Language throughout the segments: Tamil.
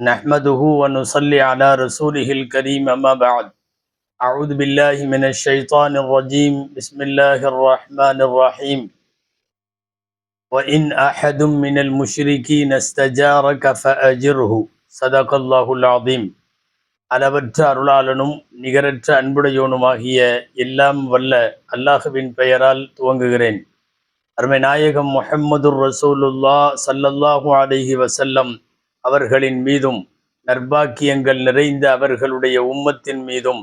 نحمده ونصلي على رسوله الكريم أما بعد أعوذ بالله من الشيطان الرجيم بسم الله الرحمن الرحيم وإن أحد من المشركين استجارك فأجره صدق الله العظيم அளவற்ற அருளாளனும் நிகரற்ற அன்புடையோனுமாகிய எல்லாம் வல்ல அல்லாஹுவின் பெயரால் துவங்குகிறேன். அருமை நாயகம் முஹம்மதுர் ரசூலுல்லாஹ் ஸல்லல்லாஹு அலைஹி வஸல்லம் அவர்களின் மீதும் நற்பாக்கியங்கள் நிறைந்த அவர்களுடைய உம்மத்தின் மீதும்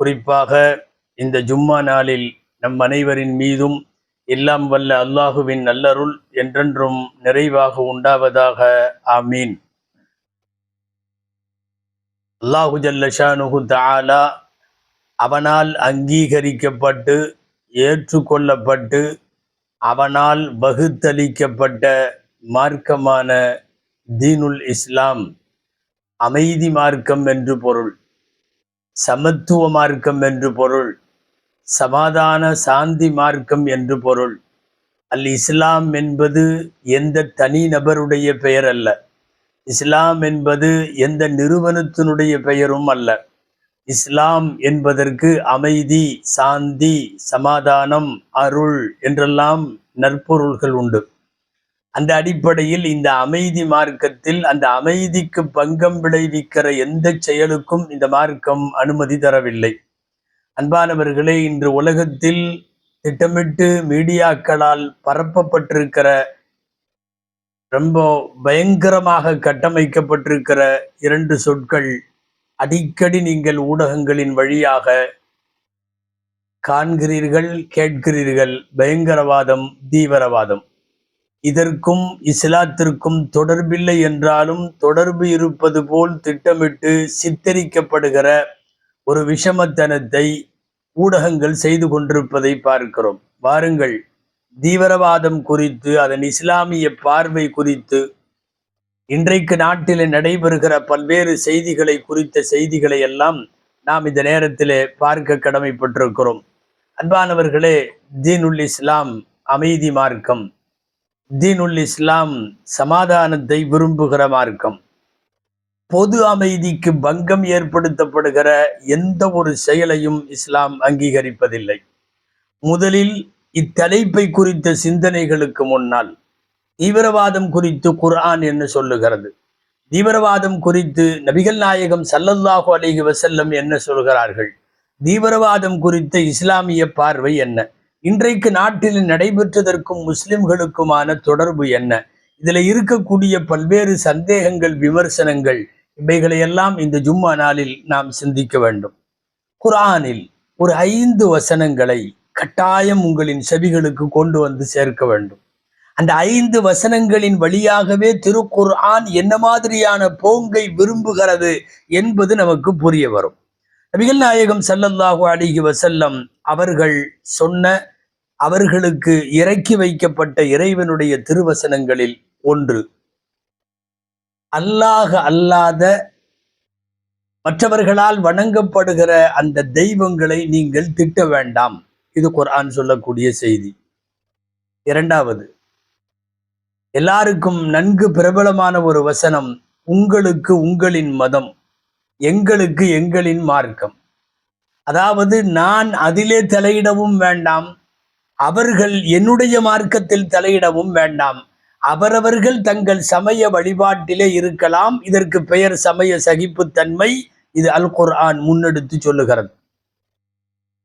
குறிப்பாக இந்த ஜும்மா நாளில் நம் அனைவரின் மீதும் எல்லாம் வல்ல அல்லாஹுவின் நல்லருள் என்றென்றும் நிறைவாக உண்டாவதாக. ஆமீன். அல்லாஹு ஜல்ல ஷானுஹு தஆலா அவனால் அங்கீகரிக்கப்பட்டு ஏற்றுக்கொள்ளப்பட்டு அவனால் வகுத்தளிக்கப்பட்ட மார்க்கமான தீனுல் இஸ்லாம் அமைதி மார்க்கம் என்று பொருள், சமத்துவ மார்க்கம் என்று பொருள், சமாதான சாந்தி மார்க்கம் என்று பொருள். அல் இஸ்லாம் என்பது எந்த தனி நபருடைய பெயர் அல்ல. இஸ்லாம் என்பது எந்த நிறுவனத்தினுடைய பெயரும் அல்ல. இஸ்லாம் என்பதற்கு அமைதி, சாந்தி, சமாதானம், அருள் என்றெல்லாம் நற்பொருள்கள் உண்டு. அந்த அடிப்படையில் இந்த அமைதி மார்க்கத்தில் அந்த அமைதிக்கு பங்கம் விளைவிக்கிற எந்த செயலுக்கும் இந்த மார்க்கம் அனுமதி தரவில்லை. அன்பானவர்களே, இன்று உலகத்தில் திட்டமிட்டு மீடியாக்களால் பரப்பப்பட்டிருக்கிற, ரொம்ப பயங்கரமாக கட்டமைக்கப்பட்டிருக்கிற இரண்டு சொற்கள் அடிக்கடி நீங்கள் ஊடகங்களின் வழியாக காண்கிறீர்கள், கேட்கிறீர்கள். பயங்கரவாதம், தீவிரவாதம். இதற்கும் இஸ்லாத்திற்கும் தொடர்பில்லை என்றாலும் தொடர்பு இருப்பது போல் திட்டமிட்டு சித்தரிக்கப்படுகிற ஒரு விஷமத்தனத்தை ஊடகங்கள் செய்து கொண்டிருப்பதை பார்க்கிறோம். வாருங்கள், தீவிரவாதம் குறித்து, அதன் இஸ்லாமிய பார்வை குறித்து, இன்றைக்கு நாட்டில் நடைபெறுகிற பல்வேறு செய்திகளை குறித்த செய்திகளை எல்லாம் நாம் இந்த நேரத்திலே பார்க்க கடமைப்பட்டிருக்கிறோம். அன்பானவர்களே, தீனுல் இஸ்லாம் அமைதி மார்க்கம், தீனுல் இஸ்லாம் சமாதானத்தை விரும்புகிற மார்க்கம். பொது அமைதிக்கு பங்கம் ஏற்படுத்தப்படுகிற எந்த ஒரு செயலையும் இஸ்லாம் அங்கீகரிப்பதில்லை. முதலில் இத்தலைப்பை குறித்த சிந்தனைகளுக்கு முன்னால் தீவிரவாதம் குறித்து குர்ஆன் என்ன சொல்லுகிறது, தீவிரவாதம் குறித்து நபிகள் நாயகம் ஸல்லல்லாஹு அலைஹி வஸல்லம் என்ன சொல்கிறார்கள், தீவிரவாதம் குறித்த இஸ்லாமிய பார்வை என்ன, இன்றைக்கு நாட்டில் நடைபெற்றதற்கும் முஸ்லிம்களுக்குமான தொடர்பு என்ன, இதில் இருக்கக்கூடிய பல்வேறு சந்தேகங்கள், விமர்சனங்கள், இவைகளையெல்லாம் இந்த ஜும்மா நாளில் நாம் சிந்திக்க வேண்டும். குர்ஆனில் ஒரு 5 வசனங்களை கட்டாயம் உங்களின் செவிகளுக்கு கொண்டு வந்து சேர்க்க வேண்டும். அந்த 5 வசனங்களின் வழியாகவே திருக்குர்ஆன் என்ன மாதிரியான போங்கை விரும்புகிறது என்பது நமக்கு புரிய வரும். நபிகள் நாயகம் ஸல்லல்லாஹு அலைஹி வஸல்லம் அவர்கள் சொன்ன, அவர்களுக்கு இறக்கி வைக்கப்பட்ட இறைவனுடைய திருவசனங்களில் ஒன்று, அல்லாஹ் அல்லாத மற்றவர்களால் வணங்கப்படுகிற அந்த தெய்வங்களை நீங்கள் திட்ட வேண்டாம். இது குர்ஆன் சொல்லக்கூடிய செய்தி. இரண்டாவது, எல்லாருக்கும் நன்கு பிரபலமான ஒரு வசனம், உங்களுக்கு உங்களின் மதம், எங்களுக்கு எங்களின் மார்க்கம். அதாவது நான் அதிலே தலையிடவும் வேண்டாம், அவர்கள் என்னுடைய மார்க்கத்தில் தலையிடவும் வேண்டாம். அவரவர்கள் தங்கள் சமய வழிபாட்டிலே இருக்கலாம். இதற்கு பெயர் சமய சகிப்புத்தன்மை. இது அல் குர்ஆன் முன்னெடுத்து சொல்லுகிறது.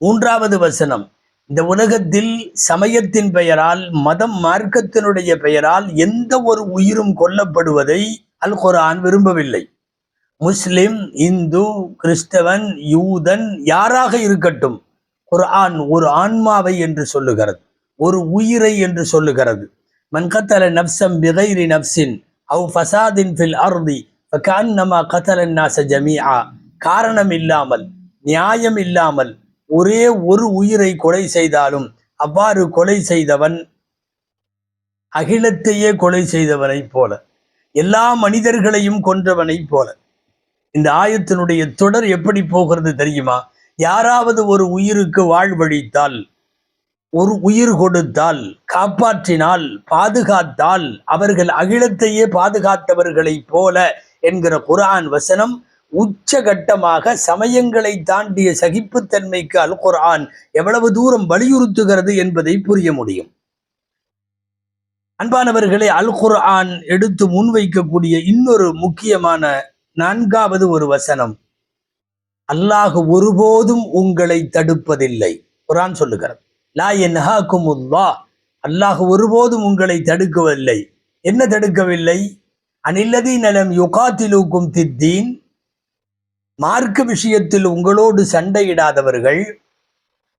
மூன்றாவது வசனம், இந்த உலகத்தில் சமயத்தின் பெயரால், மதம், மார்க்கத்தினுடைய பெயரால் எந்த ஒரு உயிரும் கொல்லப்படுவதை அல் குர்ஆன் விரும்பவில்லை. முஸ்லிம், இந்து, கிறிஸ்தவன், யூதன், யாராக இருக்கட்டும், குர்ஆன் ஒரு ஆன்மாவை என்று சொல்லுகிறது, ஒரு உயிரை என்று சொல்லுகிறது. மன் கத்தல நஃப்ஸன் பிகைரி நஃப்ஸின் அவ் ஃபஸாதின் ஃபில் அர்தி ஃபகஅன்னமா கத்தலன் நாஸ ஜமீஆ. காரணம் இல்லாமல், நியாயம் இல்லாமல் ஒரே ஒரு உயிரை கொலை செய்தாலும் அவ்வாறு கொலை செய்தவன் அகிலத்தையே கொலை செய்தவனை போல, எல்லா மனிதர்களையும் கொன்றவனை போல. இந்த ஆயத்தினுடைய தொடர் எப்படி போகிறது தெரியுமா? யாராவது ஒரு உயிருக்கு வாழ்வழித்தால், ஒரு உயிர் கொடுத்தால், காப்பாற்றினால், பாதுகாத்தால் அவர்கள் அகிலத்தையே பாதுகாத்தவர்களை போல என்கிற குர்ஆன் வசனம் உச்சகட்டமாக சமயங்களை தாண்டிய சகிப்புத்தன்மைக்கு அல் குர்ஆன் எவ்வளவு தூரம் வலியுறுத்துகிறது என்பதை புரிய முடியும். அன்பானவர்களே, அல் குர்ஆன் எடுத்து முன்வைக்கக்கூடிய இன்னொரு முக்கியமான 4வது ஒரு வசனம், அல்லாஹ் ஒருபோதும் உங்களை தடுப்பதில்லை. குர்ஆன் சொல்லுகிறது, லா யன்ஹாகுமுல்லாஹ், அல்லாஹ் ஒருபோதும் உங்களை தடுக்கவில்லை. என்ன தடுக்கவில்லை? அனில்லதீன லம் யுகாத்திலூக்கும் ஃபித்தீன், மார்க்க விஷயத்தில் உங்களோடு சண்டையிடாதவர்கள்,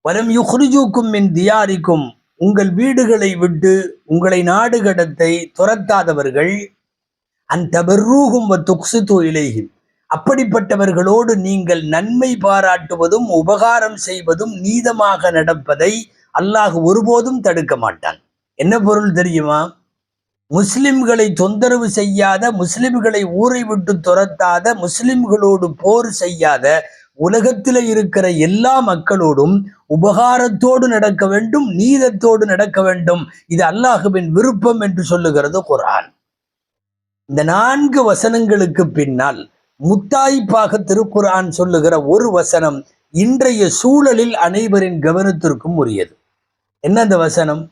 வலம் யுக்ரிஜூக்கும் மின் தியாரிக்கும், உங்கள் வீடுகளை விட்டு உங்களை நாடு கடத்தை துரத்தாதவர்கள், அன்தபர்ரூஹும் வ துக்ஸிது இலைஹிம், அப்படிப்பட்டவர்களோடு நீங்கள் நன்மை பாராட்டுவதும் உபகாரம் செய்வதும் நீதமாக நடப்பதை அல்லாஹ் ஒருபோதும் தடுக்க மாட்டான். என்ன பொருள் தெரியுமா? முஸ்லிம்களை தொந்தரவு செய்யாத, முஸ்லிம்களை ஊரை விட்டு துரத்தாத, முஸ்லிம்களோடு போர் செய்யாத உலகத்தில் இருக்கிற எல்லா மக்களோடும் உபகாரத்தோடு நடக்க வேண்டும், நீதத்தோடு நடக்க வேண்டும். இது அல்லாஹுவின் விருப்பம் என்று சொல்லுகிறது குர்ஆன். இந்த 4 வசனங்களுக்கு பின்னால் முத்தாய்ப்பாக திருக்குர்ஆன் சொல்லுகிற ஒரு வசனம் இன்றைய சூழலில் அனைவரின் கவனத்திற்கும் உரியது. என்ன அந்த வசனம்?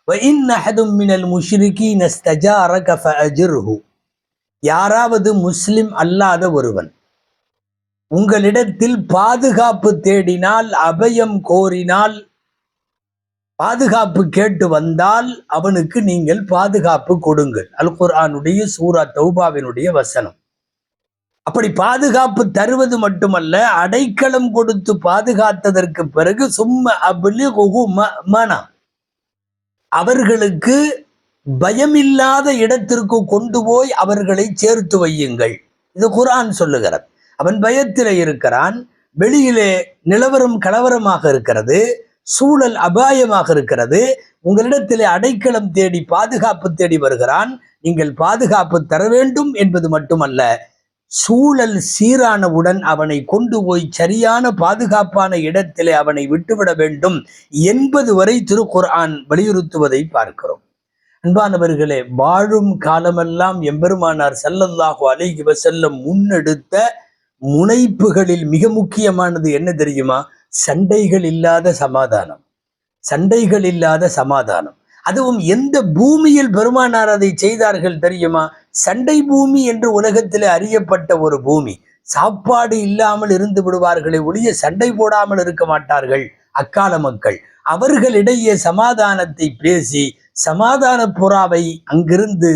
وَإِنَّ أَحَدٌ مِّنَ الْمُشْرِكِينَ اسْتَجَارَكَ فَأَجِرْهُ, யாராவது முஸ்லிம் அல்லாத ஒருவன் உங்களிடத்தில் பாதுகாப்பு தேடினால், அபயம் கோரினால், பாதுகாப்பு கேட்டு வந்தால் அவனுக்கு நீங்கள் பாதுகாப்பு கொடுங்கள். அல் குர்ஆனுடைய சூரா தௌபாவினுடைய வசனம். அப்படி பாதுகாப்பு தருவது மட்டுமல்ல, அடைக்கலம் கொடுத்து பாதுகாத்ததற்கு பிறகு சும்ம அப்லிகுஹு மஅமனா, அவர்களுக்கு பயமில்லாத இடத்திற்கு கொண்டு போய் அவர்களை சேர்த்து வையுங்கள். இது குர்ஆன் சொல்லுகிறது. அவன் பயத்திலே இருக்கிறான், வெளியிலே நிலவரம் கலவரமாக இருக்கிறது, சூழல் அபாயமாக இருக்கிறது, உங்களிடத்திலே அடைக்கலம் தேடி பாதுகாப்பு தேடி வருகிறான், நீங்கள் பாதுகாப்பு தர வேண்டும் என்பது மட்டுமல்ல, சூழல் சீரானவுடன் அவனை கொண்டு போய் சரியான பாதுகாப்பான இடத்திலே அவனை விட்டுவிட வேண்டும் என்பது வரை திருக்குர்ஆன் வலியுறுத்துவதை பார்க்கிறோம். அன்பானவர்களே, வாழும் காலமெல்லாம் எம்பெருமானார் ஸல்லல்லாஹு அலைஹி வஸல்லம் முன்னெடுத்த முனைப்புகளில் மிக முக்கியமானது என்ன தெரியுமா? சண்டைகள் இல்லாத சமாதானம். சண்டைகள் இல்லாத சமாதானம். அதுவும் எந்த பூமியில் பெருமானார் அதை செய்தார்கள் தெரியுமா? சண்டை பூமி என்று உலகத்தில் அறியப்பட்ட ஒரு பூமி. சாப்பாடு இல்லாமல் இருந்து விடுவார்களே ஒழிய சண்டை போடாமல் இருக்க மாட்டார்கள் அக்கால மக்கள். அவர்களிடையே சமாதானத்தை பேசி சமாதான புறாவை அங்கிருந்து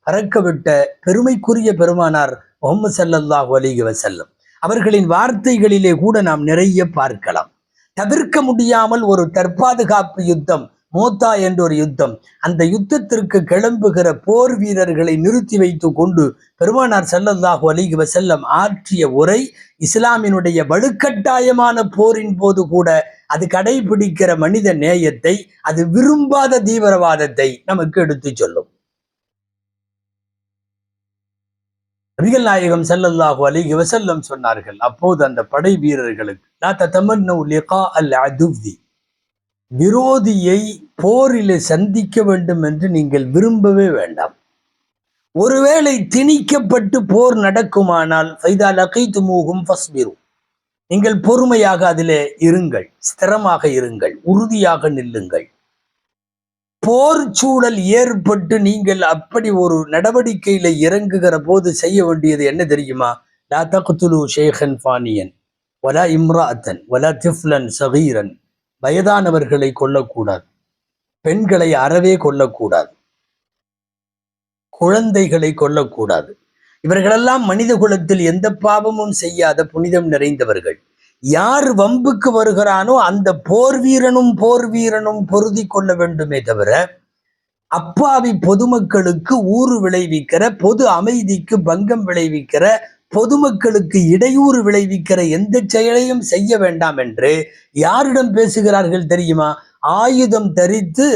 பறக்கவிட்ட பெருமைக்குரிய பெருமானார் முஹம்மது ஸல்லல்லாஹு அலைஹி வஸல்லம் அவர்களின் வார்த்தைகளிலே கூட நாம் நிறைய பார்க்கலாம். தவிர்க்க முடியாமல் ஒரு தற்பாதுகாப்பு யுத்தம், மோத்தா என்ற ஒரு யுத்தம், அந்த யுத்தத்திற்கு கிளம்புகிற போர் வீரர்களை நிறுத்தி வைத்து கொண்டு பெருமானார் ஸல்லல்லாஹு அலைஹி வஸல்லம் ஆற்றிய உரை இஸ்லாமினுடைய வலுக்கட்டாயமான போரின் போது கூட அது கடைபிடிக்கிற மனித நேயத்தை, அது விரும்பாத தீவிரவாதத்தை நமக்கு எடுத்து சொல்லும். நபிகள் நாயகம் ஸல்லல்லாஹு அலைஹி வஸல்லம் சொன்னார்கள், அப்போது அந்த படை வீரர்களுக்கு, லா ததமன்னு லிகா அல் அதுவி, விரோதியை போரிலே சந்திக்க வேண்டும் என்று நீங்கள் விரும்பவே வேண்டாம். ஒருவேளை திணிக்கப்பட்டு போர் நடக்குமானால் ஃபைதா லகீதுமூஹும் ஃபஸ்பிரு, நீங்கள் பொறுமையாக அதிலே இருங்கள், ஸ்திரமாக இருங்கள், உறுதியாக நில்லுங்கள். போர் சூழல் ஏற்பட்டு நீங்கள் அப்படி ஒரு நடவடிக்கையில இறங்குகிற போது செய்ய வேண்டியது என்ன தெரியுமா? லா தக்துலு ஷேഖன் ஃபானியன் வலா இம்ராஅத்தன் வலா திஃப்லன் சகீரன், வயதானவர்களை கொல்லக்கூடாது, பெண்களை அறவே கொல்லக்கூடாது, குழந்தைகளை கொல்லக்கூடாது. இவர்களெல்லாம் மனித குலத்தில் எந்த பாவமும் செய்யாத புனிதம் நிறைந்தவர்கள். யார் வம்புக்கு வருகிறானோ அந்த போர் வீரனும் பொருதி கொள்ள வேண்டுமே தவிர, அப்பாவி பொதுமக்களுக்கு ஊறு விளைவிக்கிற, பொது அமைதிக்கு பங்கம் விளைவிக்கிற, பொதுமக்களுக்கு இடையூறு விளைவிக்கிற எந்த செயலையும் செய்ய வேண்டாம் என்று யாரிடம் பேசுகிறார்கள் தெரியுமா? ஆயுதம் தரித்து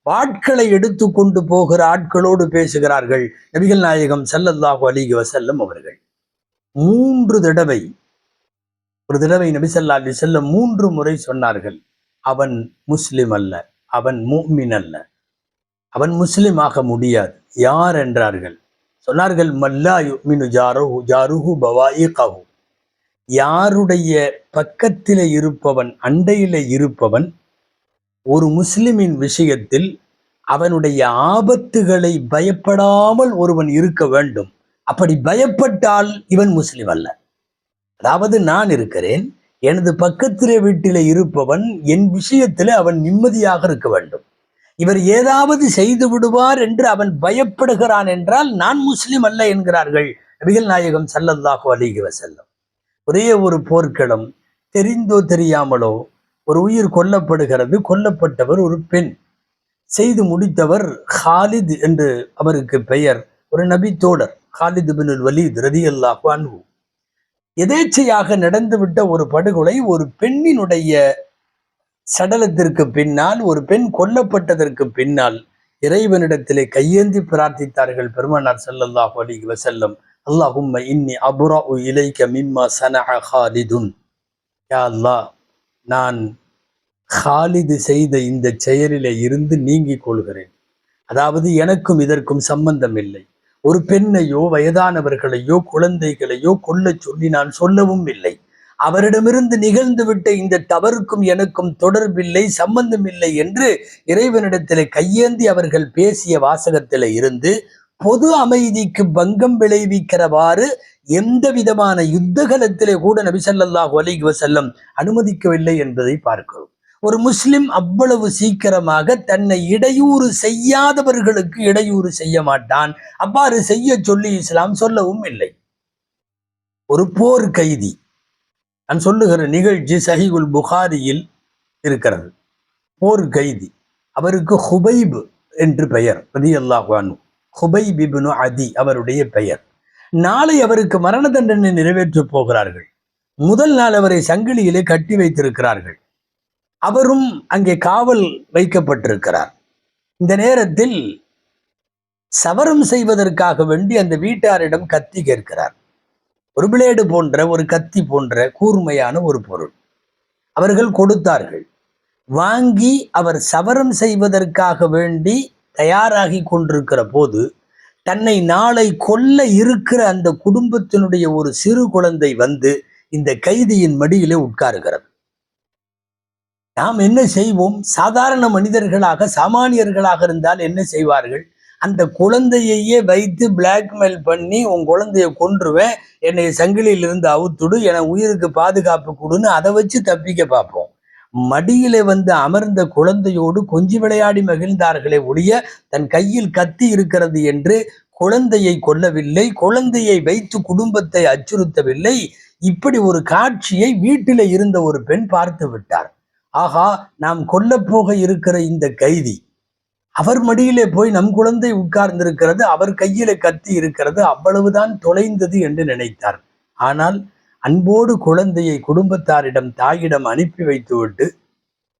வாட்களை எடுத்து கொண்டு போகிற ஆட்களோடு பேசுகிறார்கள் நபிகள் நாயகம் ஸல்லல்லாஹு அலைஹி வஸல்லம் அவர்கள். 3 தடவை, ஒரு தடவை நபி ஸல்லல்லாஹு அலைஹி வஸல்லம் 3 முறை சொன்னார்கள், அவன் முஸ்லிம் அல்ல, அவன் முஃமின் அல்ல, அவன் முஸ்லிம் ஆக முடியாது. யார் என்றார்கள்? சொன்னார்கள், மல்லா யுமினு ஜாருஹு ஜாருஹு பவாயிகஹு. யாருடைய பக்கத்திலே இருப்பவன், அண்டையிலே இருப்பவன் ஒரு முஸ்லிமின் விஷயத்தில் அவனுடைய ஆபத்துகளை பயப்படாமல் ஒருவன் இருக்க வேண்டும். அப்படி பயப்பட்டால் இவன் முஸ்லிம் அல்ல. அதாவது நான் இருக்கிறேன், எனது பக்கத்திலே வீட்டிலே இருப்பவன் என் விஷயத்திலே அவன் நிம்மதியாக இருக்க வேண்டும். இவர் ஏதாவது செய்து விடுவார் என்று அவன் பயப்படுகிறான் என்றால் நான் முஸ்லிம் அல்ல என்கிறார்கள் நபிகள் நாயகம் ஸல்லல்லாஹு அலைஹி வஸல்லம். ஒரே ஒரு போர்க்களம், தெரிந்தோ தெரியாமலோ ஒரு உயிர் கொல்லப்படுகிறது. கொல்லப்பட்டவர் ஒரு பெண். செய்து முடித்தவர் ஹாலித் என்று அவருக்கு பெயர். ஒரு நபி தோழர், ஹாலித் பினுல் வலீத் ரலியல்லாஹு அன்ஹு. எதேச்சையாக நடந்துவிட்ட ஒரு படுகொலை. ஒரு பெண்ணினுடைய சடலத்திற்கு பின்னால், ஒரு பெண் கொல்லப்பட்டதற்கு பின்னால் இறைவனிடத்திலே கையேந்தி பிரார்த்தித்தார்கள் பெருமானார் ஸல்லல்லாஹு அலைஹி வஸல்லம். அல்லாஹும்ம இன்னி அப்ரஉ இலைக மிம்மா ஸனஅ ஹாலிதுன். யா அல்லாஹ், நான் ஹாலிது செய்த இந்த செயலிலே இருந்து நீங்கிக் கொள்கிறேன். அதாவது எனக்கும் இதற்கும் சம்பந்தம் இல்லை. ஒரு பெண்ணையோ வயதானவர்களையோ குழந்தைகளையோ கொல்லச் சொல்லி நான் சொல்லவும் இல்லை. அவரிடமிருந்து நிகழ்ந்துவிட்ட இந்த தவறுக்கும் எனக்கும் தொடர்பில்லை, சம்பந்தம் இல்லை என்று இறைவனிடத்திலே கையேந்தி அவர்கள் பேசிய வாசகத்திலே இருந்து பொது அமைதிக்கு பங்கம் விளைவிக்கிறவாறு எந்த விதமான யுத்தகலத்திலே கூட நபி ஸல்லல்லாஹு அலைஹி வஸல்லம் அனுமதிக்கவில்லை என்பதை பார்க்கிறோம். ஒரு முஸ்லிம் அவ்வளவு சீக்கிரமாக தன்னை இடையூறு செய்யாதவர்களுக்கு இடையூறு செய்ய மாட்டான். அவ்வாறு செய்ய சொல்லி இஸ்லாம் சொல்லவும் இல்லை. ஒரு போர் கைதி, நான் சொல்லுகிற நிகழ்ச்சி சஹீஹுல் புகாரியில் இருக்கிறது. போர் கைதி, அவருக்கு ஹுபைப் என்று பெயர் ரலியல்லாஹு அன்ஹு. ஹுபைப் இப்னு அதி அவருடைய பெயர். நாளை அவருக்கு மரண தண்டனை நிறைவேற்றப் போகிறார்கள். முதல் நாள் அவரை சங்கிலியிலே கட்டி வைத்திருக்கிறார்கள். அவரும் அங்கே காவல் வைக்கப்பட்டிருக்கிறார். இந்த நேரத்தில் சவரம் செய்வதற்காக வேண்டி அந்த வீட்டாரிடம் கத்தி கேட்கிறார். ஒரு பிளேடு போன்ற, ஒரு கத்தி போன்ற கூர்மையான ஒரு பொருள் அவர்கள் கொடுத்தார்கள். வாங்கி அவர் சவரம் செய்வதற்காக வேண்டி தயாராகி கொண்டிருக்கிற போது தன்னை நாளை கொல்ல இருக்கிற அந்த குடும்பத்தினுடைய ஒரு சிறு குழந்தை வந்து இந்த கைதியின் மடியிலே உட்காருகிறது. நாம் என்ன செய்வோம்? சாதாரண மனிதர்களாக, சாமானியர்களாக இருந்தால் என்ன செய்வார்கள்? அந்த குழந்தையையே வைத்து பிளாக்மெயில் பண்ணி, உன் குழந்தைய கொன்றுவேன், என்னை சங்கிலியிலிருந்து அவுத்துடு, என உயிருக்கு பாதுகாப்பு கொடுன்னு அதை வச்சு தப்பிக்க பார்ப்போம். மடியிலே வந்து அமர்ந்த குழந்தையோடு கொஞ்சி விளையாடி மகிழ்ந்தார்களே ஒழிய தன் கையில் கத்தி இருக்கிறது என்று குழந்தையை கொல்லவில்லை, குழந்தையை வைத்து குடும்பத்தை அச்சுறுத்தவில்லை. இப்படி ஒரு காட்சியை வீட்டில இருந்த ஒரு பெண் பார்த்து விட்டார். ஆகா, நாம் கொல்லப்போக இருக்கிற இந்த கைதி, அவர் மடியிலே போய் நம் குழந்தை உட்கார்ந்திருக்கிறது, அவர் கையில கத்தி இருக்கிறது, அவ்வளவுதான் தொலைந்தது என்று நினைத்தார். ஆனால் அன்போடு குழந்தையை குடும்பத்தாரிடம், தாயிடம் அனுப்பி வைத்துவிட்டு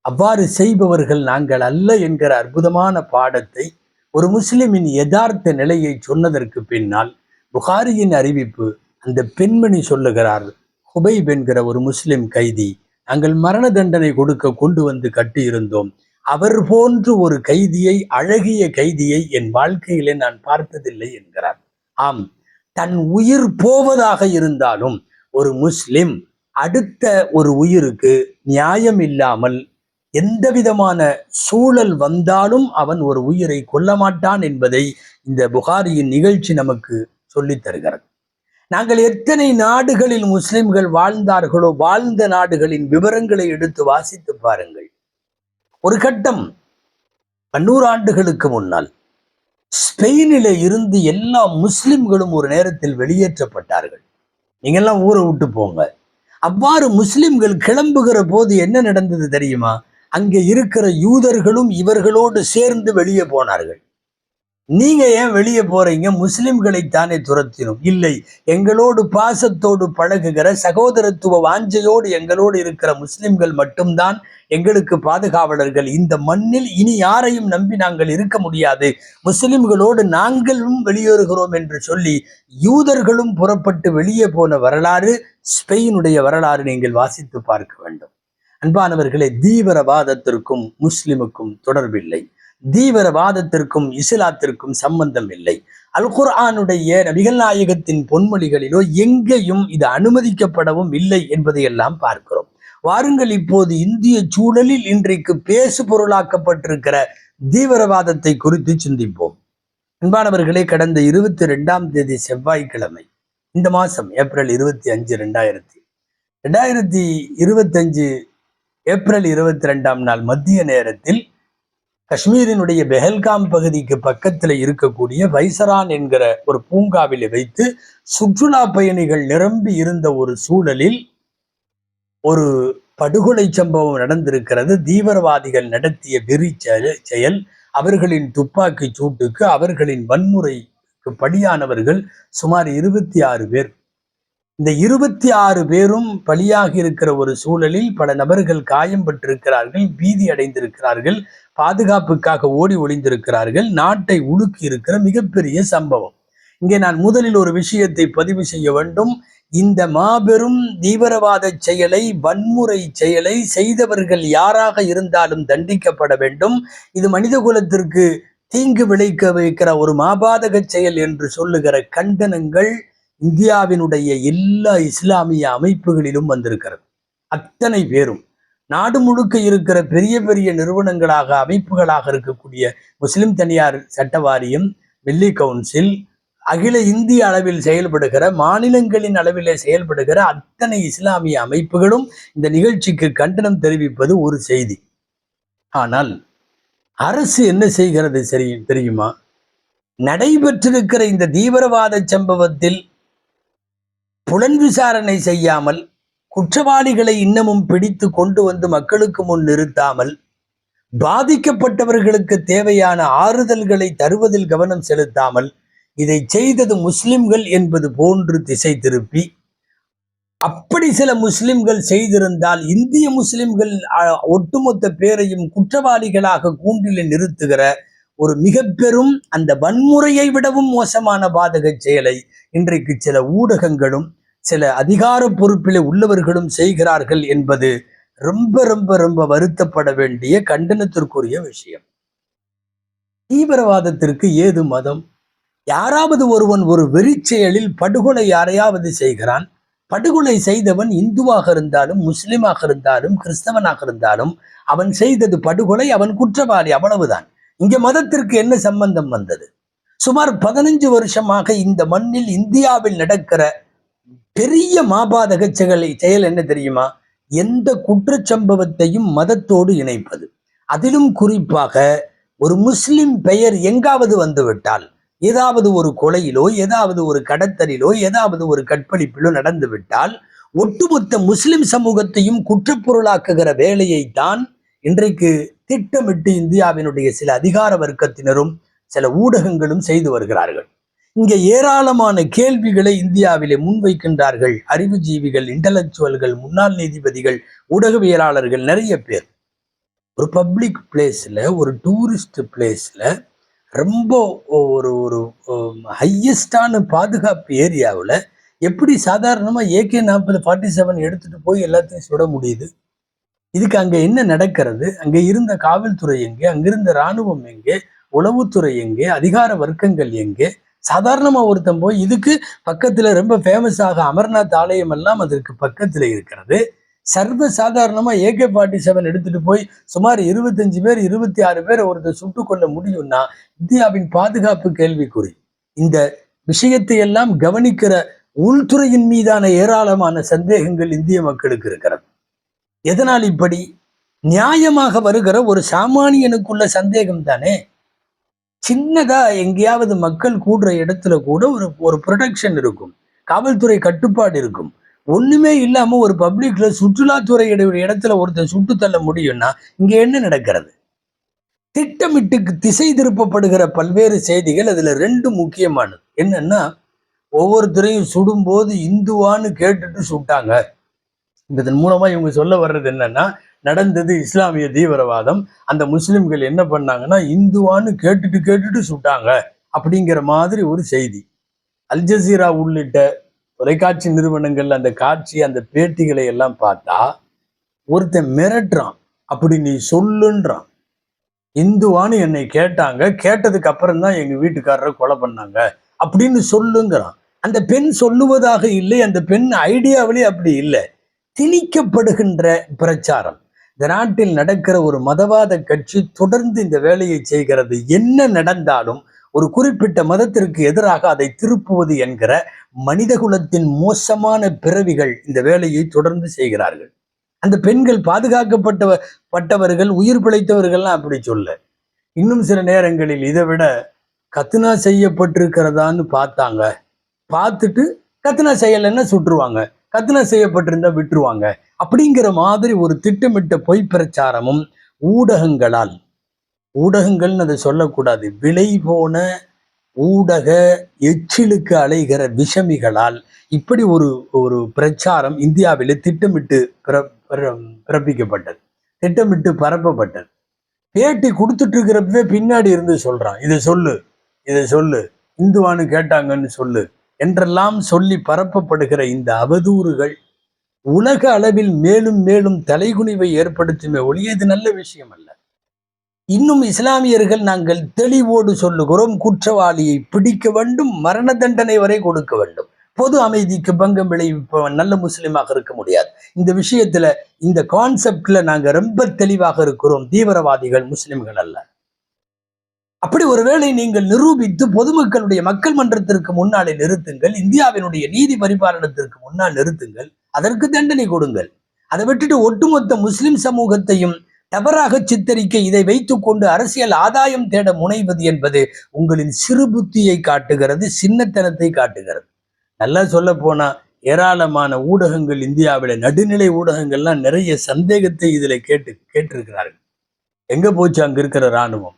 அவ்வாறு செய்பவர்கள் நாங்கள் அல்ல என்கிற அற்புதமான பாடத்தை, ஒரு முஸ்லிமின் யதார்த்த நிலையை சொன்னதற்கு பின்னால் புகாரியின் அறிவிப்பு, அந்த பெண்மணி சொல்லுகிறார், ஹுபைப் என்கிற ஒரு முஸ்லிம் கைதி நாங்கள் மரண தண்டனை கொடுக்க கொண்டு வந்து கட்டியிருந்தோம். அவர் போன்று ஒரு கைதியை, அழகிய கைதியை என் வாழ்க்கையிலே நான் பார்த்ததில்லை என்கிறார். ஆம், தன் உயிர் போவதாக இருந்தாலும் ஒரு முஸ்லிம் அடுத்த ஒரு உயிருக்கு நியாயம் இல்லாமல் எந்த விதமான சூழல் வந்தாலும் அவன் ஒரு உயிரை கொல்ல மாட்டான் என்பதை இந்த புகாரியின் நிகழ்ச்சி நமக்கு சொல்லித் தருகிறது. நாங்கள் எத்தனை நாடுகளில் முஸ்லிம்கள் வாழ்ந்தார்களோ, வாழ்ந்த நாடுகளின் விவரங்களை எடுத்து வாசித்து பாருங்கள். ஒரு கட்டம் 100 ஆண்டுகளுக்கு முன்னால் ஸ்பெயினிலே இருந்து எல்லா முஸ்லிம்களும் ஒரு நேரத்தில் வெளியேற்றப்பட்டார்கள். நீங்கெல்லாம் ஊரை விட்டு போங்க. அவ்வாறு முஸ்லிம்கள் கிளம்புகிற போது என்ன நடந்தது தெரியுமா? அங்கே இருக்கிற யூதர்களும் இவர்களோடு சேர்ந்து வெளியே போனார்கள். நீங்க ஏன் வெளியே போறீங்க? முஸ்லிம்களைத்தானே துரத்தினோம். இல்லை, எங்களோடு பாசத்தோடு பழகுகிற, சகோதரத்துவ வாஞ்சையோடு எங்களோடு இருக்கிற முஸ்லிம்கள் மட்டும்தான் எங்களுக்கு பாதுகாவலர்கள். இந்த மண்ணில் இனி யாரையும் நம்பி நாங்கள் இருக்க முடியாது, முஸ்லிம்களோடு நாங்களும் வெளியேறுகிறோம் என்று சொல்லி யூதர்களும் புறப்பட்டு வெளியே போன வரலாறு, ஸ்பெயினுடைய வரலாறு நீங்கள் வாசித்து பார்க்க வேண்டும். அன்பானவர்களே, தீவிரவாதத்திற்கும் முஸ்லிமுக்கும் தொடர்பில்லை. தீவிரவாதத்திற்கும் இஸ்லாத்திற்கும் சம்பந்தம் இல்லை. அல் குர்ஆனுடைய நபிகள் நாயகத்தின் பொன்மொழிகளிலோ எங்கேயும் இது அனுமதிக்கப்படவும் இல்லை என்பதையெல்லாம் பார்க்கிறோம். வாருங்கள் இப்போது இந்திய சூழலில் இன்றைக்கு பேசு பொருளாக்கப்பட்டிருக்கிற தீவிரவாதத்தை குறித்து சிந்திப்போம். அன்பானவர்களே, கடந்த 22ஆம் தேதி செவ்வாய்க்கிழமை, இந்த மாசம் ஏப்ரல் 25, 2025 ஏப்ரல் 22ஆம் நாள் மத்திய நேரத்தில் காஷ்மீரினுடைய பெஹல்காம் பகுதிக்கு பக்கத்தில் இருக்கக்கூடிய வைசரான் என்கிற ஒரு பூங்காவில் வைத்து சுற்றுலா பயணிகள் நிரம்பி இருந்த ஒரு சூழலில் ஒரு படுகொலை சம்பவம் நடந்திருக்கிறது. தீவிரவாதிகள் நடத்திய வெறி செயல், அவர்களின் துப்பாக்கி சூட்டுக்கு, அவர்களின் வன்முறைக்கு பலியானவர்கள் சுமார் 26 பேர். இந்த 26 பேரும் பலியாகி இருக்கிற ஒரு சூழலில் பல நபர்கள் காயம் பட்டிருக்கிறார்கள், பீதி அடைந்திருக்கிறார்கள், பாதுகாப்புக்காக ஓடி ஒளிந்திருக்கிறார்கள். நாட்டை உலுக்கி இருக்கிற மிகப்பெரிய சம்பவம். இங்கே நான் முதலில் ஒரு விஷயத்தை பதிவு செய்ய வேண்டும். இந்த மாபெரும் தீவிரவாத செயலை, வன்முறை செயலை செய்தவர்கள் யாராக இருந்தாலும் தண்டிக்கப்பட வேண்டும். இது மனித குலத்திற்கு தீங்கு விளைக்க வைக்கிற ஒரு மாபாதக செயல் என்று சொல்லுகிற கண்டனங்கள் இந்தியாவினுடைய எல்லா இஸ்லாமிய அமைப்புகளிலும் வந்திருக்கிறது. அத்தனை பேரும் நாடு முழுக்க இருக்கிற பெரிய பெரிய நிறுவனங்களாக, அமைப்புகளாக இருக்கக்கூடிய முஸ்லிம் தனியார் சட்ட வாரியம், வெள்ளி கவுன்சில், அகில இந்திய அளவில் செயல்படுகிற, மாநிலங்களின் அளவிலே செயல்படுகிற அத்தனை இஸ்லாமிய அமைப்புகளும் இந்த நிகழ்ச்சிக்கு கண்டனம் தெரிவிப்பது ஒரு செய்தி. ஆனால் அரசு என்ன செய்கிறது தெரியுமா? நடைபெற்றிருக்கிற இந்த தீவிரவாத சம்பவத்தில் புலன் விசாரணை செய்யாமல், குற்றவாளிகளை இன்னமும் பிடித்து கொண்டு வந்து மக்களுக்கு முன் நிறுத்தாமல், பாதிக்கப்பட்டவர்களுக்கு தேவையான ஆறுதல்களை தருவதில் கவனம் செலுத்தாமல், இதை செய்தது முஸ்லிம்கள் என்பது போன்று திசை திருப்பி, அப்படி சில முஸ்லிம்கள் செய்திருந்தால் இந்திய முஸ்லிம்கள் ஒட்டுமொத்த பேரையும் குற்றவாளிகளாக கூண்டில் நிறுத்துகிற ஒரு மிக பெரும், அந்த வன்முறையை விடவும் மோசமான பாதக செயலை இன்றைக்கு சில ஊடகங்களும் சில அதிகார பொறுப்பில் உள்ளவர்களும் செய்கிறார்கள் என்பது ரொம்ப ரொம்ப ரொம்ப வருத்தப்பட வேண்டிய, கண்டனத்திற்குரிய விஷயம். தீவிரவாதத்திற்கு ஏது மதம்? யாராவது ஒருவன் ஒரு வெறி செயலில் படுகொலை யாரையாவது செய்கிறான், படுகொலை செய்தவன் இந்துவாக இருந்தாலும், முஸ்லிமாக இருந்தாலும், கிறிஸ்தவனாக இருந்தாலும் அவன் செய்தது படுகொலை, அவன் குற்றவாளி, அவ்வளவுதான். இங்க மதத்திற்கு என்ன சம்பந்தம் வந்தது? சுமார் 15 வருஷமாக இந்த மண்ணில், இந்தியாவில் நடக்கிற பெரிய மாபாதக செயல் என்ன தெரியுமா? எந்த குற்றச்சம்பவத்தையும் மதத்தோடு இணைப்பது. அதிலும் குறிப்பாக ஒரு முஸ்லிம் பெயர் எங்காவது வந்துவிட்டால், ஏதாவது ஒரு கொலையிலோ, ஏதாவது ஒரு கடத்தலிலோ, ஏதாவது ஒரு கற்பழிப்பிலோ நடந்து விட்டால் ஒட்டுமொத்த முஸ்லிம் சமூகத்தையும் குற்றப்பொருளாக்குகிற வேலையைத்தான் இன்றைக்கு திட்டமிட்டு இந்தியாவினுடைய சில அதிகார வர்க்கத்தினரும் சில ஊடகங்களும் செய்து வருகிறார்கள். இங்கே ஏராளமான கேள்விகளை இந்தியாவிலே முன்வைக்கின்றார்கள் அறிவுஜீவிகள், இன்டலெக்சுவல்கள், முன்னாள் நீதிபதிகள், ஊடகவியலாளர்கள், நிறைய பேர். ஒரு பப்ளிக் பிளேஸ்ல, ஒரு டூரிஸ்ட் பிளேஸ்ல, ரொம்ப ஒரு ஒரு ஹையஸ்டான பாதுகாப்பு ஏரியாவில் எப்படி சாதாரணமா AK-40 47 எடுத்துட்டு போய் எல்லாத்தையும் சுட முடியுது? இதுக்கு அங்க என்ன நடக்கிறது? அங்க இருந்த காவல்துறை எங்கே? அங்கிருந்த இராணுவம் எங்கே? உளவுத்துறை எங்கே? அதிகார வர்க்கங்கள் எங்கே? சாதாரணமா ஒருத்தன் போய், இதுக்கு பக்கத்துல ரொம்ப ஃபேமஸாக அமர்நாத் ஆலயம் எல்லாம் அதற்கு பக்கத்துல இருக்கிறது. சர்வ சாதாரணமா AK-47 எடுத்துட்டு போய் சுமார் 25 பேர் 26 பேர் ஒருத்தர் சுட்டு கொள்ள முடியும்னா இந்தியாவின் பாதுகாப்பு கேள்விக்குறி. இந்த விஷயத்தை எல்லாம் கவனிக்கிற உள்துறையின் மீதான ஏராளமான சந்தேகங்கள் இந்திய மக்களுக்கு இருக்கிறது. எதனால் இப்படி? நியாயமாக வருகிற ஒரு சாமானியனுக்குள்ள சந்தேகம் தானே. சின்னதா எங்கேயாவது மக்கள் கூடுற இடத்துல கூட ஒரு ப்ரொடெக்ஷன் இருக்கும், காவல்துறை கட்டுப்பாடு இருக்கும். ஒண்ணுமே இல்லாம ஒரு பப்ளிக்ல சுற்றுலாத்துறை இடத்துல ஒருத்தர் சுட்டு தள்ள முடியும்னா இங்க என்ன நடக்கிறது? திட்டமிட்டு திசை திருப்பப்படுகிற பல்வேறு செய்திகள். அதுல 2 முக்கியமானது என்னன்னா, ஒவ்வொருத்தரையும் சுடும்போது இந்துவான்னு கேட்டுட்டு சுட்டாங்க. இதன் மூலமா இவங்க சொல்ல வர்றது என்னன்னா, நடந்தது இஸ்லாமிய தீவிரவாதம். அந்த முஸ்லிம்கள் என்ன பண்ணாங்கன்னா, இந்துவான்னு கேட்டுட்டு சுட்டாங்க அப்படிங்கிற மாதிரி ஒரு செய்தி. அல் ஜசீரா உள்ளிட்ட தொலைக்காட்சி நிறுவனங்கள் அந்த காட்சி, அந்த பேட்டிகளை எல்லாம் பார்த்தா ஒருத்தன் மிரட்டுறான், அப்படி நீ சொல்லுன்றான். இந்துவான்னு என்னை கேட்டாங்க, கேட்டதுக்கு அப்புறம் தான் எங்க வீட்டுக்காரரை கொலை பண்ணாங்க அப்படின்னு சொல்லுங்கிறான். அந்த பெண் சொல்லுவதாக இல்லை, அந்த பெண் ஐடியாவிலே அப்படி இல்லை. திணிக்கப்படுகின்ற பிரச்சாரம். இந்த நாட்டில் நடக்கிற ஒரு மதவாத கட்சி தொடர்ந்து இந்த வேலையை செய்கிறது. என்ன நடந்தாலும் ஒரு குறிப்பிட்ட மதத்திற்கு எதிராக அதை திருப்புவது என்கிற மனிதகுலத்தின் மோசமான பிறவிகள் இந்த வேலையை தொடர்ந்து செய்கிறார்கள். அந்த பெண்கள் பாதுகாக்கப்பட்டவர்கள், உயிர் பிழைத்தவர்கள்லாம் அப்படி சொல்ல. இன்னும் சில நேரங்களில் இதை விட கத்னா செய்யப்பட்டிருக்கிறதான்னு பார்த்தாங்க, பார்த்துட்டு கத்னா செய்யலைன்னா சுட்டுருவாங்க, கத்னா செய்யப்பட்டிருந்தா விட்டுருவாங்க. அப்படிங்கிற மாதிரி ஒரு திட்டமிட்ட பொய் பிரச்சாரமும் ஊடகங்கள்னு அதை சொல்லக்கூடாது, விலை போன ஊடக எச்சிலுக்கு அலைகிற விஷமிகளால் இப்படி ஒரு ஒரு பிரச்சாரம் இந்தியாவிலே திட்டமிட்டு பிறப்பிக்கப்பட்டது, திட்டமிட்டு பரப்பப்பட்டது. பேட்டி கொடுத்துட்டு இருக்கிறப்பவே பின்னாடி இருந்து சொல்றான், இதை சொல்லு, இந்துவானு கேட்டாங்கன்னு சொல்லு என்றெல்லாம் சொல்லி பரப்பப்படுகிற இந்த அவதூறுகள் உலக அளவில் மேலும் மேலும் தலைகுனிவை ஏற்படுத்துமே ஒழிய இது நல்ல விஷயம் அல்ல. இன்னும் இஸ்லாமியர்கள் நாங்கள் தெளிவோடு சொல்லுகிறோம், குற்றவாளியை பிடிக்க வேண்டும், மரண தண்டனை வரை கொடுக்க வேண்டும். பொது அமைதிக்கு பங்கம் விளைவிப்பவன் நல்ல முஸ்லிமாக இருக்க முடியாது. இந்த விஷயத்துல, இந்த கான்செப்ட்ல நாங்க ரொம்ப தெளிவாக இருக்கிறோம். தீவிரவாதிகள் முஸ்லிம்கள் அல்ல. அப்படி ஒருவேளை நீங்கள் நிரூபித்து பொதுமக்களுடைய மக்கள் மன்றத்திற்கு முன்னாலே நிறுத்துங்கள், இந்தியாவினுடைய நீதி பரிபாலனத்திற்கு முன்னால் நிறுத்துங்கள், அதற்கு தண்டனை கொடுங்கள். அதை விட்டுட்டு ஒட்டுமொத்த முஸ்லிம் சமூகத்தையும் தவறாக சித்தரிக்க இதை வைத்துக் கொண்டு அரசியல் ஆதாயம் தேட முனைவது என்பது உங்களின் சிறு புத்தியை காட்டுகிறது, சின்னத்தனத்தை காட்டுகிறது. நல்லா சொல்ல போனா ஏராளமான ஊடகங்கள் இந்தியாவில, நடுநிலை ஊடகங்கள்லாம் நிறைய சந்தேகத்தை இதுல கேட்டிருக்கிறார்கள். எங்க போச்சு அங்க இருக்கிற இராணுவம்,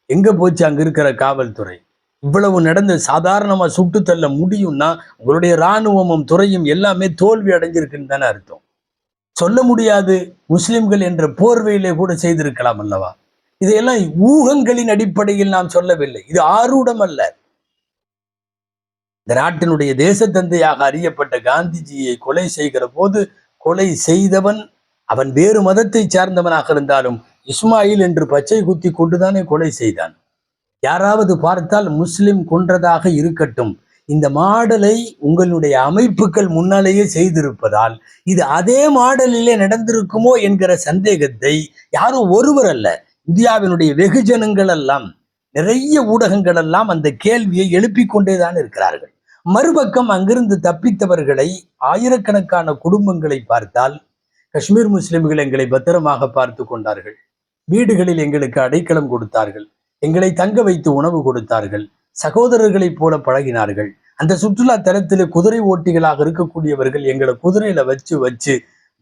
எங்க போச்சு அங்க இருக்கிற காவல்துறை? இவ்வளவு நடந்த சாதாரணமா சுட்டு தள்ள முடியும்னா உங்களுடைய இராணுவமும் துறையும் எல்லாமே தோல்வி அடைஞ்சிருக்குன்னு தானே அர்த்தம். சொல்ல முடியாது முஸ்லிம்கள் என்ற போர்வையிலே கூட செய்திருக்கலாம் அல்லவா? இதையெல்லாம் ஊகங்களின் அடிப்படையில் நாம் சொல்லவில்லை, இது ஆரூடம் அல்ல. இந்த நாட்டினுடைய தேசத்தந்தையாக அறியப்பட்ட காந்திஜியை கொலை செய்கிற போது கொலை செய்தவன் அவன் வேறு மதத்தை சார்ந்தவனாக இருந்தாலும் இஸ்மாயில் என்று பச்சை குத்தி கொண்டுதானே கொலை செய்தான். யாராவது பார்த்தால் முஸ்லிம் கொன்றதாக இருக்கட்டும், இந்த மாடலை உங்களுடைய அமைப்புகள் முன்னாலேயே செய்திருப்பதால் இது அதே மாடலிலே நடந்திருக்குமோ என்கிற சந்தேகத்தை யாரும் ஒருவர் அல்ல, இந்தியாவினுடைய வெகுஜனங்கள் எல்லாம், நிறைய ஊடகங்கள் எல்லாம் அந்த கேள்வியை எழுப்பிக் கொண்டேதான் இருக்கிறார்கள். மறுபக்கம் அங்கிருந்து தப்பித்தவர்களை, ஆயிரக்கணக்கான குடும்பங்களை பார்த்தால், காஷ்மீர் முஸ்லிம்கள் எங்களை பத்திரமாக பார்த்து கொண்டார்கள், வீடுகளில் எங்களுக்கு அடைக்கலம் கொடுத்தார்கள், எங்களை தங்க வைத்து உணவு கொடுத்தார்கள், சகோதரர்களைப் போல பழகினார்கள். அந்த சுற்றுலா தலத்தில் குதிரை ஓட்டிகளாக இருக்கக்கூடியவர்கள் எங்களை குதிரையில வச்சு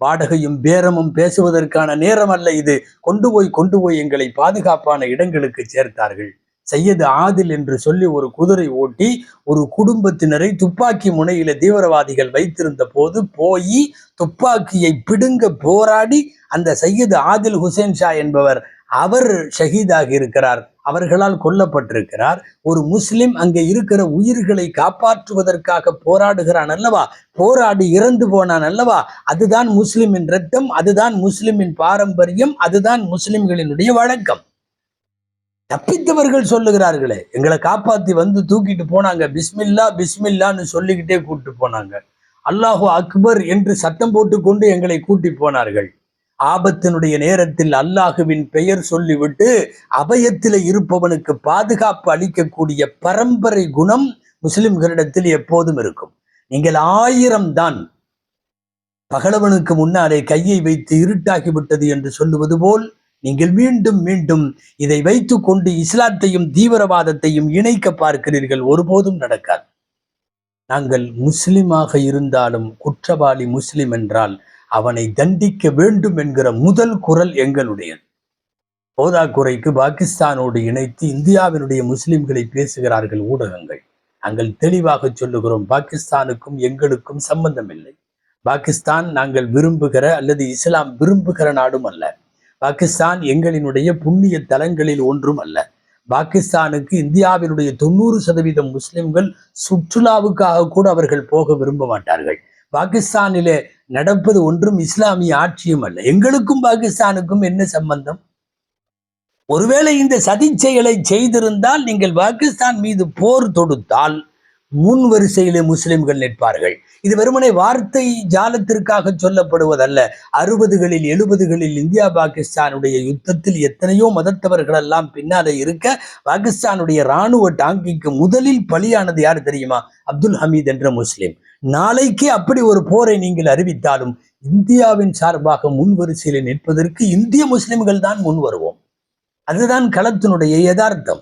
வாடகையும் பேரமும் பேசுவதற்கான நேரம் அல்ல இது, கொண்டு போய் எங்களை பாதுகாப்பான இடங்களுக்கு சேர்த்தார்கள். சையது ஆதில் என்று சொல்லி ஒரு குதிரை ஓட்டி ஒரு குடும்பத்தினரை துப்பாக்கி முனையில தீவிரவாதிகள் வைத்திருந்த போது போய் துப்பாக்கியை பிடுங்க போராடி அந்த சையது ஆதில் ஹுசேன் ஷா என்பவர், அவர் ஷஹீதாகி இருக்கிறார், அவர்களால் கொல்லப்பட்டிருக்கிறார். ஒரு முஸ்லிம் அங்கே இருக்கிற உயிர்களை காப்பாற்றுவதற்காக போராடுகிறான் அல்லவா, போராடி இறந்து போனான் அல்லவா, அதுதான் முஸ்லிமின் ரத்தம், அதுதான் முஸ்லிமின் பாரம்பரியம், அதுதான் முஸ்லிம்களினுடைய வழக்கம். தப்பித்தவர்கள் சொல்லுகிறார்களே, எங்களை காப்பாத்தி வந்து தூக்கிட்டு போனாங்க, பிஸ்மில்லா பிஸ்மில்லான்னு சொல்லிக்கிட்டே கூட்டு போனாங்க, அல்லாஹு அக்பர் என்று சத்தம் போட்டு கொண்டு எங்களை கூட்டி போனார்கள். ஆபத்தினுடைய நேரத்தில் அல்லாஹுவின் பெயர் சொல்லிவிட்டு அபயத்தில் இருப்பவனுக்கு பாதுகாப்பு அளிக்கக்கூடிய பரம்பரை குணம் முஸ்லிம்களிடத்தில் எப்போதும் இருக்கும். நீங்கள் 1000 தான் பகலவனுக்கு முன்னாலே கையை வைத்து இருட்டாகிவிட்டது என்று சொல்லுவது போல் நீங்கள் மீண்டும் மீண்டும் இதை வைத்து கொண்டு இஸ்லாத்தையும் தீவிரவாதத்தையும் இணைக்க பார்க்கிறீர்கள். ஒருபோதும் நடக்காது. நாங்கள் முஸ்லிமாக இருந்தாலும் குற்றவாளி முஸ்லிம் என்றால் அவனை தண்டிக்க வேண்டும் என்கிற முதல் குரல் எங்களுடையது. போதாக்குறைக்கு பாகிஸ்தானோடு இணைத்து இந்தியாவினுடைய முஸ்லிம்களை பேசுகிறார்கள் ஊடகங்கள். நாங்கள் தெளிவாக சொல்லுகிறோம், பாகிஸ்தானுக்கும் எங்களுக்கும் சம்பந்தம் இல்லை. பாகிஸ்தான் நாங்கள் விரும்புகிற அல்லது இஸ்லாம் விரும்புகிற நாடும் அல்ல. பாகிஸ்தான் எங்களினுடைய புண்ணிய தலங்களில் ஒன்றும் அல்ல. பாகிஸ்தானுக்கு இந்தியாவினுடைய 90% முஸ்லிம்கள் சுற்றுலாவுக்காக கூட அவர்கள் போக விரும்ப மாட்டார்கள். பாகிஸ்தானிலே நடப்பது ஒன்றும் இஸ்லாமிய ஆட்சியும் அல்ல. எங்களுக்கும் பாகிஸ்தானுக்கும் என்ன சம்பந்தம்? ஒருவேளை இந்த சதி செயலை செய்திருந்தால் நீங்கள் பாகிஸ்தான் மீது போர் தொடுத்தால் முன் வரிசையிலே முஸ்லிம்கள் நிற்பார்கள். இது வெறுமனே வார்த்தை ஜாலத்திற்காக சொல்லப்படுவதல்ல. 60களில் 70களில் இந்தியா பாகிஸ்தானுடைய யுத்தத்தில் எத்தனையோ மதத்தவர்கள் எல்லாம் பின்னாலே இருக்க பாகிஸ்தானுடைய இராணுவ டாங்கிக்கு முதலில் பலியானது யார் தெரியுமா? அப்துல் ஹமீத் என்ற முஸ்லிம். நாளைக்கு அப்படி ஒரு போரை நீங்கள் அறிவித்தாலும் இந்தியாவின் சார்பாக முன் வரிசையில் நிற்பதற்கு இந்திய முஸ்லிம்கள் தான் முன் வருவோம். அதுதான் களத்தினுடைய யதார்த்தம்.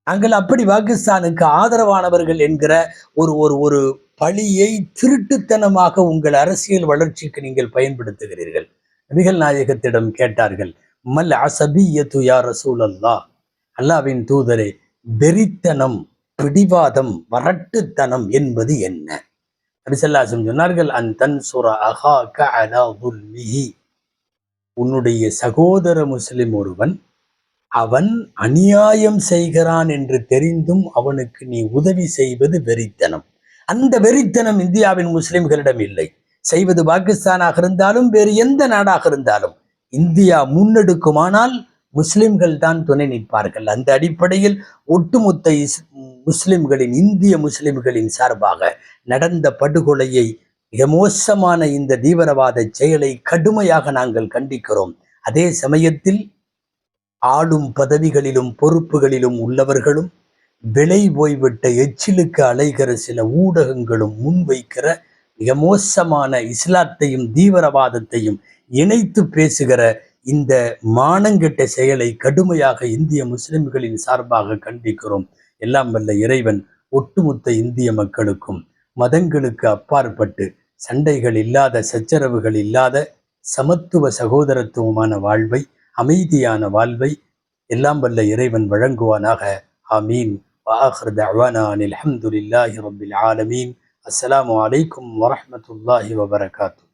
நாங்கள் அப்படி பாகிஸ்தானுக்கு ஆதரவானவர்கள் என்கிற ஒரு ஒரு ஒரு பழியை திருட்டுத்தனமாக உங்கள் அரசியல் வளர்ச்சிக்கு நீங்கள் பயன்படுத்துகிறீர்கள். நபிகள் நாயகத்திடம் கேட்டார்கள், மல் அசபியத்து யா ரசூலல்லாஹ், அல்லாஹ்வின் தூதரே, வெறித்தனம், பிடிவாதம், வரட்டுத்தனம் என்பது என்ன? நபி ஸல்லல்லாஹு அலைஹி வஸல்லம் சொன்னார்கள், அன் தன்சுர அஹாக அலா துல்மிஹி, உன்னுடைய சகோதர முஸ்லிம் ஒருவன் அவன் அநியாயம் செய்கிறான் என்று தெரிந்தும் அவனுக்கு நீ உதவி செய்வது வெறித்தனம். அந்த வெறித்தனம் இந்தியாவின் முஸ்லிம்களிடம் இல்லை. செய்வது பாகிஸ்தானாக இருந்தாலும் வேறு எந்த நாடாக இருந்தாலும் இந்தியா முன்னெடுக்குமானால் முஸ்லிம்கள் தான் துணை நிற்பார்கள். அந்த அடிப்படையில் ஒட்டுமொத்த முஸ்லிம்களின், இந்திய முஸ்லிம்களின் சார்பாக நடந்த படுகொலையை, மிக மோசமான இந்த தீவிரவாத செயலை கடுமையாக நாங்கள் கண்டிக்கிறோம். அதே சமயத்தில் ஆளும் பதவிகளிலும் பொறுப்புகளிலும் உள்ளவர்களும், விலை போய்விட்ட எச்சிலுக்கு அலைகிற சில ஊடகங்களும் முன்வைக்கிற மிக மோசமான இஸ்லாத்தையும் தீவிரவாதத்தையும் இணைத்து பேசுகிற இந்த மானங்கெட்ட செயலை கடுமையாக இந்திய முஸ்லிம்களின் சார்பாக கண்டிக்கிறோம். எல்லாம் வல்ல இறைவன் ஒட்டுமொத்த இந்திய மக்களுக்கும் மதங்களுக்கு அப்பாற்பட்டு சண்டைகள் இல்லாத, சச்சரவுகள் இல்லாத சமத்துவ சகோதரத்துவமான வாழ்வை, அமைதியான வாழ்வை எல்லாம் வல்ல இறைவன் வழங்குவானாக. ஆமீன். வஆகிரு தஅவானா அனில் ஹம்துலில்லாஹி ரப்பில் ஆலமீன். அஸ்ஸலாமு அலைக்கும் வரஹ்மத்துல்லாஹி வபரகாத்துஹு.